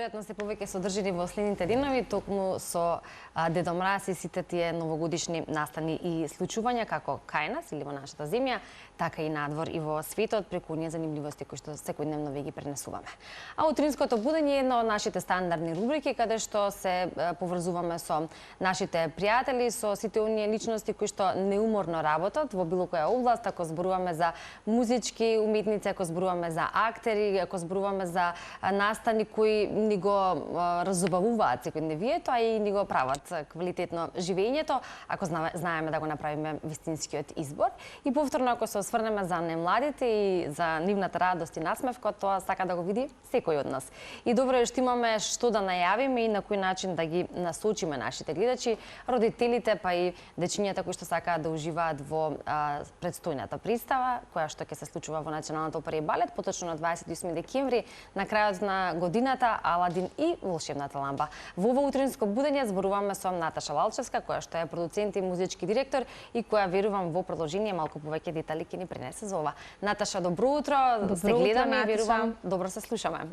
веројатно се повеќе содржини во следните денови, токму со Дедо Мраз и сите тие новогодишни настани и случувања како кај нас или во нашата земја, така и надвор и во светот преку оние занимливости кои што секојдневно ви ги пренесуваме. А утринското будење е една од нашите стандардни рубрики каде што се поврзуваме со нашите пријатели, со сите оние личности кои што неуморно работат во било која област, ако зборуваме за музички уметници, ако зборуваме за актери, ако зборуваме за настани кои ни го разубавуваат секојдневието, а и ни го прават квалитетно живењето, ако знаеме да го направиме вистинскиот избор. И повторно, ако се осврнеме за немладите и за нивната радост и насмевка, тоа сака да го види секој од нас. И добро е што имаме што да најавиме и на кој начин да ги насочиме нашите гледачи, родителите, па и дечињата кои што сакаат да уживаат во предстојната представа, која што ќе се случува во Националната опера и балет, поточно на 28 декември, на крајот на годината, Аладин и волшебната лампа. Во ова утринско будење зборуваме со Наташа Лалчевска, која што е продуцент и музички директор и која верувам во продолжение малку повеќе детали ќе ни пренесе за ова. Наташа, добро утро. Се гледаме и верувам добро се слушаме.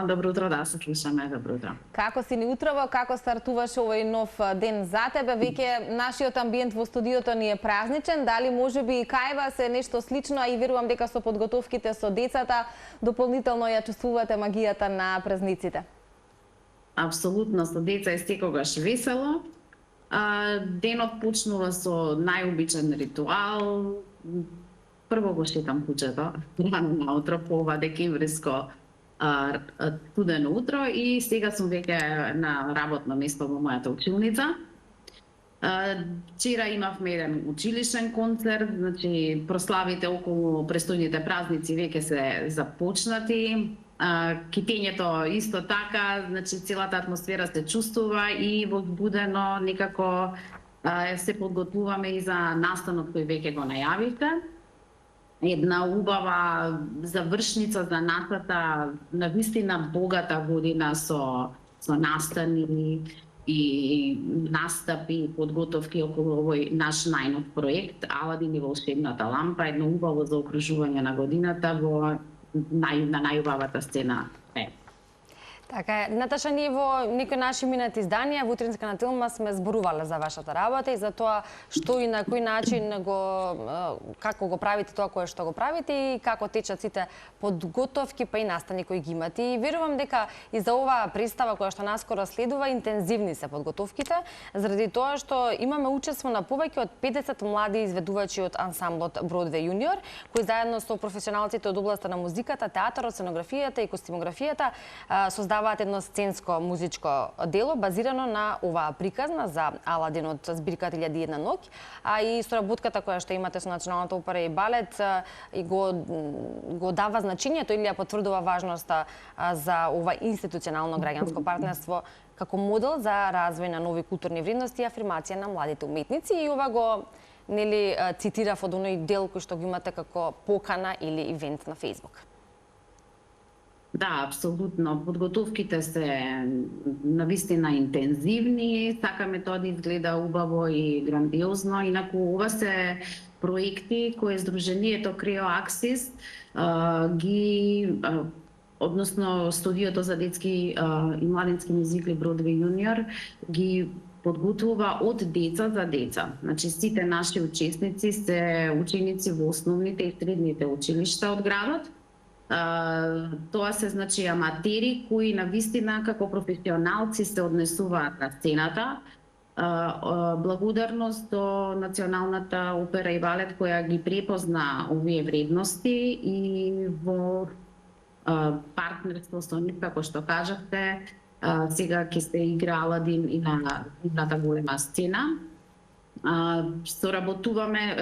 Добро утро, да се слушаме, добро утро. Како си ни утрово, како стартуваш овој нов ден за тебе? Веќе нашиот амбиент во студиото ни е празничен, дали можеби и кај вас е нешто слично, а и верувам дека со подготовките со децата дополнително ја чувствувате магијата на празниците? Апсолутно, со деца е секогаш весело. Денот почнува со најобичен ритуал. Прво го шетам куќето, рано наутро по ова декемвриско студено утро и сега сум веќе на работно место во мојата училница. Вчера имавме еден училишен концерт, значи прославите околу престојните празници веќе се започнати. Китењето исто така, значи целата атмосфера се чувствува и возбудено некако се подготвуваме и за настанот кој веќе го најавивте. Една убава завршница за нашата навистина богата година со настани и настапи, подготовки околу овој наш најнов проект Аладин и волшебната лампа, едно убаво заокружување на годината во на најубавата сцена. Така е. Наташа, ние во некои наши минати изданија во Утринска на Телма сме зборувале за вашата работа и за тоа што и на кој начин како го правите тоа кое што го правите и како течат сите подготовки па и настани кои ги имате. И верувам дека и за оваа представа која што наскоро следува интензивни се подготовките, заради тоа што имаме учество на повеќе од 50 млади изведувачи од ансамблот Бродвеј Јуниор, кои заедно со професионалците од областа на музиката, театарот, сценографијата и костимографијата создаваат едно сценско музичко дело базирано на оваа приказна за Аладин од збирката 1001 ноќ, а и соработката која што имате со Националната опера и балет и го дава значењето или ја потврдува важноста за ова институционално граѓанско партнерство како модел за развој на нови културни вредности и афирмација на младите уметници. И ова го цитирав од оној дел кој што го имате како покана или ивент на Facebook. Да, апсолутно. Подготовките се навистина интензивни, сакаме тоа да изгледа убаво и грандиозно. Инаку ова се проекти кои Сдруженијето Крео Аксис односно студиото за детски и младински музикли Бродвеј Јуниор ги подготвува од деца за деца. Значи сите наши учесници се ученици во основните и средните училишта од градот. Тоа се значи аматери кои навистина како професионалци се однесуваат на сцената. Благодарност до Националната опера и балет која ги препозна овие вредности и во партнерство со нив, како што кажавте, сега ќе се игра Аладин и на едната голема сцена. Соработуваме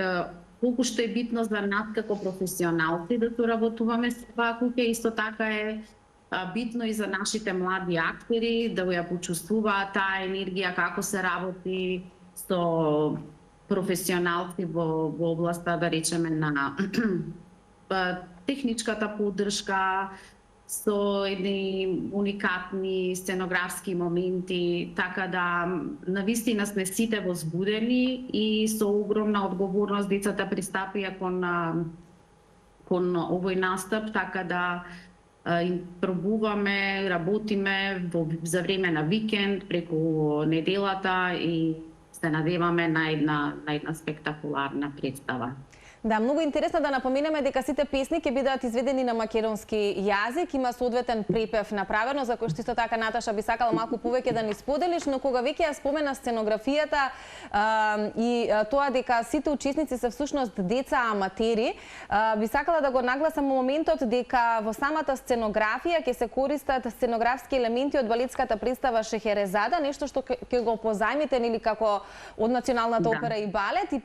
колку што е битно за нас како професионалци да соработуваме со оваа куќа, исто така е битно и за нашите млади актери да ја почувствуваат таа енергија како се работи со професионалци во областа, да речеме, на техничката поддршка, со едни уникатни сценографски моменти, така да навистина сме сите возбудени и со огромна одговорност децата пристапија кон овој настап, така да пробуваме, работиме за време на викенд, преку неделата и се надеваме на една спектакуларна представа. Да, многу интересно да напоменеме дека сите песни ќе бидат изведени на македонски јазик, има соодветен препев направено, за кој што исто така Наташа би сакала малку повеќе да ни споделиш, но кога веќе ја спомена сценографијата и тоа дека сите учесници се всушност деца аматери, би сакала да го нагласам моментот дека во самата сценографија ќе се користат сценографски елементи од балетската представа Шехерезада, нешто што ќе го позајмите нели како од Националната опера и балет, и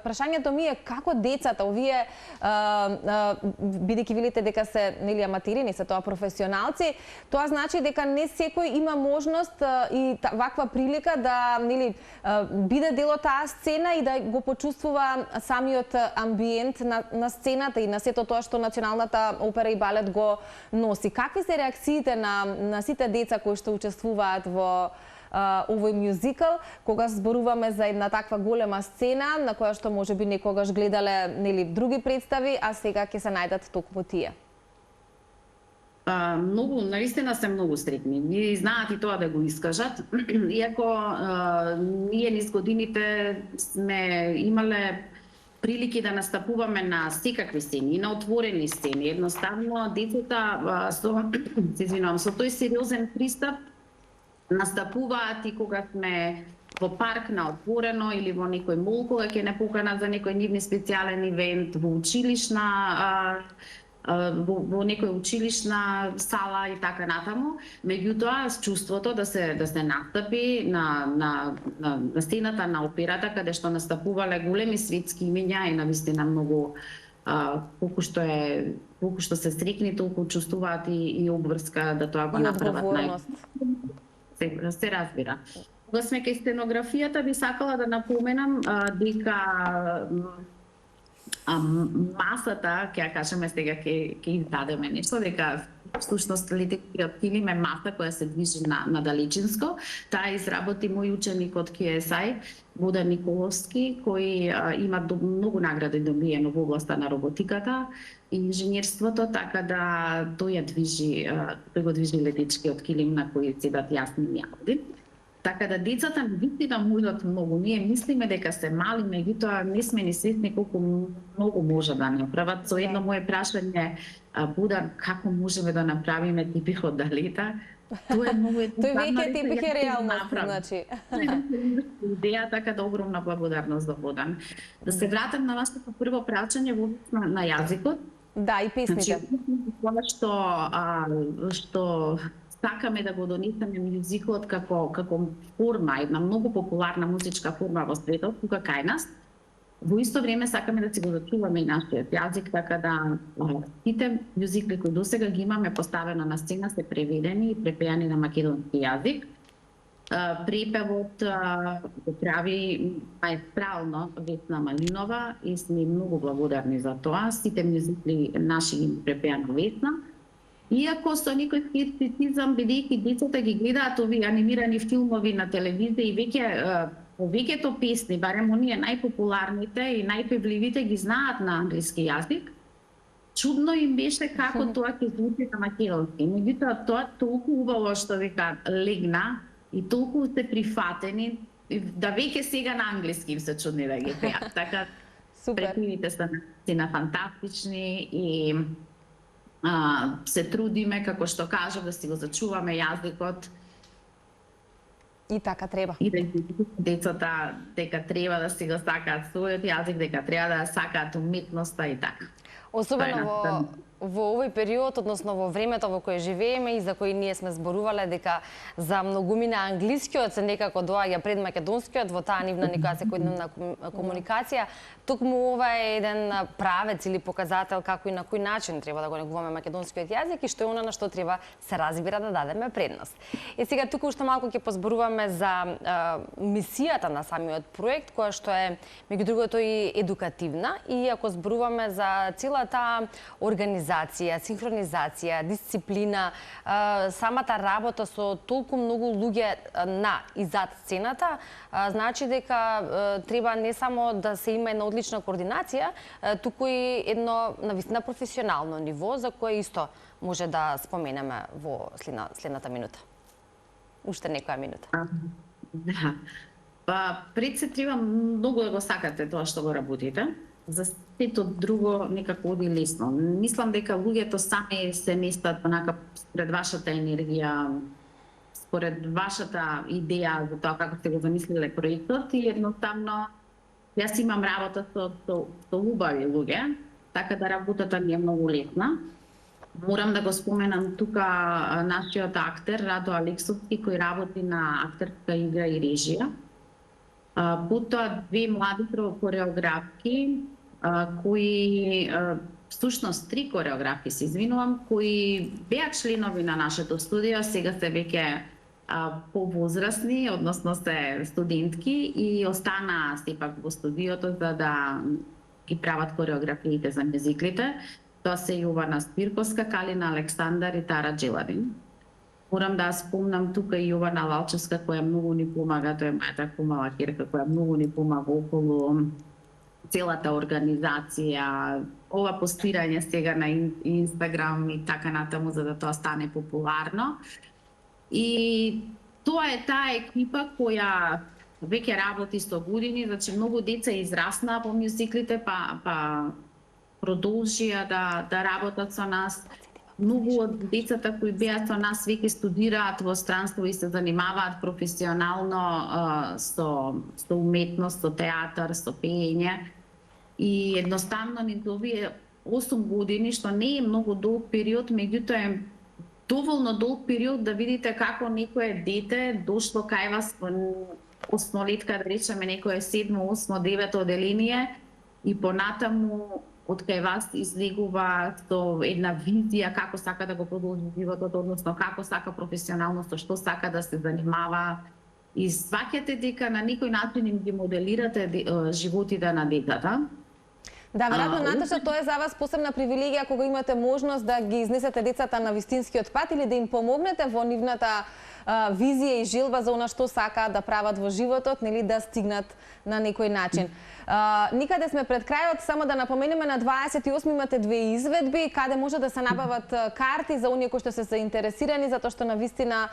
прашањето ми е како децата, овие, бидејќи велите дека се нели аматери, не се тоа професионалци, тоа значи дека не секој има можност и ваква прилика да нели биде дел од таа сцена и да го почувствува самиот амбиент на сцената и на сето тоа што Националната опера и балет го носи. Какви се реакциите на сите деца кои што учествуваат во овој мюзикал, кога зборуваме за една таква голема сцена на која што можеби некогаш гледале нели други представи, а сега ќе се најдат токму тие? Многу, наистина се многу среќни. И знаат и тоа да го искажат. Иако ние низ годините сме имале прилики да настапуваме на секакви сцени, на отворени сцени. Едноставно децата со тој сериозен пристап настапуваат и кога сме во парк на отворено или во некој мол, кога ќе не поканат за некој нивни специјален ивент, во училишна во некој училишна сала и така натаму. Меѓутоа, с чувството да се настапи на сцената на операта, каде што настапувале големи светски имиња и навистина многу колку што се стрикни, толку чувствуваат и обврска да тоа го направат. Се разбира. Кога сме кај сценографијата, би сакала да напоменам дека масата, ќе ја кажеме сега, ќе издадеме нешто, дека всушност летекиот килим е маса која се движи на далечинско. Таа изработи мој ученик од KSI, Вода Николовски, кој има многу награди добиено во областа на роботиката и инженерството, така да тој го движи летечкиот килим на кој седат јасни јавди. Така да децата навистина можат многу. Ние мислиме дека се мали, меѓутоа не сме ни свесни колку многу може да направат. Со едно мое прашање Буда, како можеме да направиме типихот да лета? Тоа е многу Тој веќе типих е реалност, значи. Идеја, така да огромна благодарност за Водан. Да се вратам на вашето прво прашање на јазикот. Да, и песните. Значи, што сакаме да го донесеме мюзикот како форма, една многу популарна музичка форма во светот, тука кај нас. Во исто време сакаме да си го зачуваме и нашиот јазик, така да сите мюзикли кои досега ги имаме поставено на сцена се преведени и препеани на македонски јазик. Препевот го прави маестрално Весна Малинова и сме многу благодарни за тоа. Сите мюзикли наши ги препеа на Весна. Иако со некој скептицизам, бидејќи децата ги гледаат овие анимирани филмови на телевизија и веќе повеќето песни, барем оние најпопуларните и најпевливите ги знаат на англиски јазик, чудно им беше како тоа ќе звучи на македонски. Меѓутоа тоа толку убаво што века легна и толку се прифатени да веќе сега на англиски им се чудни да ги пеат. Така препевите се на фантастични и се трудиме, како што кажав, да си го зачуваме јазикот. И така треба. И децата дека треба да си го сакаат својот јазик, дека треба да сакаат уметноста и така. Особено во овој период, односно во времето во кое живееме и за кој ние сме зборувале дека за многумина англискиот се некако доаѓа пред македонскиот во таа нивна некоја секојдневна комуникација, токму ова е еден правец или показател како и на кој начин треба да го негуваме македонскиот јазик и што е она на што треба се разбира да дадеме предност. И сега туку уште малку ќе позборуваме за мисијата на самиот проект, која што е меѓу другото и едукативна, и ако зборуваме за целата организација организација, синхронизација, дисциплина, самата работа со толку многу луѓе на и зад сцената, значи дека треба не само да се има една одлична координација, туку и едно навистина професионално ниво за кое исто може да споменеме во следната минута. Уште некоја минута. Да. Па пред се треба многу да го сакате тоа што го работите. За сето друго некако оди лесно. Мислам дека луѓето сами се местат онака според вашата енергија, според вашата идеја за тоа како сте го замислиле проектот и едноставно јас имам работа со убави луѓе, така да работата ми е многу лесна. Морам да го споменам тука нашиот актер Радо Алексовски кој работи на актерска игра и режија. Потоа две млади кореографки кои всушност 3 кореографки се извинувам, кои беа членови на нашето студио, сега се веќе повозрасни, односно се студентки и останаа сепак во студиото за да ги прават кореографиите за мюзиклите. Тоа се Јована Спирковска, Калина Александар и Тара Джеладин. Морам да спомнам тука и Јована Лалчевска која многу ни помага, тоа е мојата кумава ќерка која многу ни помага околу целата организација, ова постирање сега на Инстаграм и така натаму за да тоа стане популарно. И тоа е таа екипа која веќе работи 100 години, значи многу деца израснаа по мюзиклите, па продолжија да работат со нас. Многу од децата кои беа со нас веќе студираат во странство и се занимаваат професионално со уметност, со театар, со пеење. И едноставно ни овие 8 години, што не е многу долг период, меѓутоа е доволно долг период да видите како некое дете дошло кај вас во осмолетка, да речеме некое 7, 8, 9 оделение и понатаму од кај вас излегува со една визија како сака да го продолжи животот, односно како сака професионално, со што сака да се занимава. И сваќате дека на некој начин им ги моделирате животите на детата. Да, веројатно, Наташа, тоа е за вас посебна привилегија кога имате можност да ги изнесете децата на вистинскиот пат или да им помогнете во нивната визија и желба за она што сакаат да прават во животот, нели да стигнат на некој начин. Никаде сме пред крајот, само да напоменеме на 28 имате две изведби каде може да се набават карти за оние кои што се заинтересирани, затоа што навистина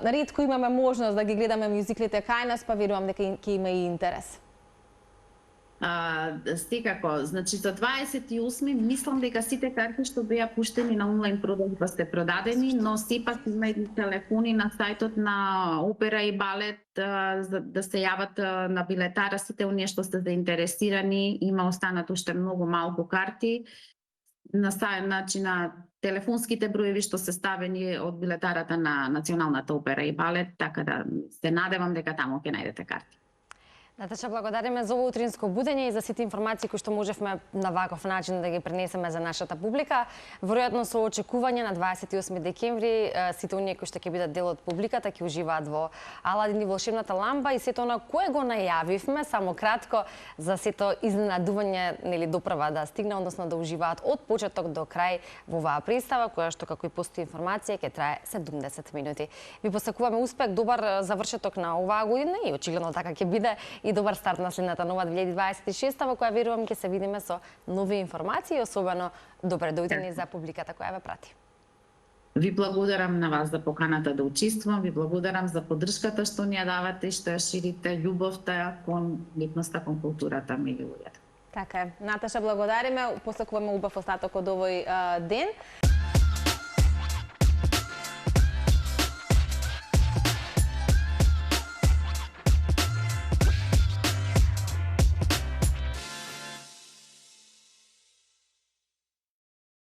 ретко имаме можност да ги гледаме мюзиклите кај нас, па верувам дека ќе има и интерес. Секако, значи за 28 мислам дека сите карти што беа пуштени на онлайн продажба сте продадени, но сепак има и телефони на сајтот на Опера и Балет да се јават на билетара сите оние што сте заинтересирани, има останат уште многу малку карти. На значи на телефонските броеви што се ставени од билетарата на Националната опера и балет, така да се надевам дека таму ќе најдете карти. Наташа, благодариме за ово утринско будење и за сите информации кои што можевме на ваков начин да ги пренесеме за нашата публика. Веројатно со очекување на 28 декември сите оние кои што ќе бидат дел од публиката ќе уживаат во Аладин и волшебната ламба и сето она кое го најавивме само кратко за сето изненадување нели допрва да стигне, односно да уживаат од почеток до крај во оваа представа која што како и постои информација ќе трае 70 минути. Ви посакуваме успех, добар завршеток на оваа година и очигледно така ќе биде и добар старт на следната нова 2026 во која верувам ќе се видиме со нови информации и особено добре дојдени за публиката која ве прати. Ви благодарам на вас за поканата да учествувам, ви благодарам за поддршката што ни ја давате и што ја ширите љубовта кон уметноста, кон културата меѓу луѓето. Така е. Наташа, благодариме, посакуваме убав остаток од овој ден.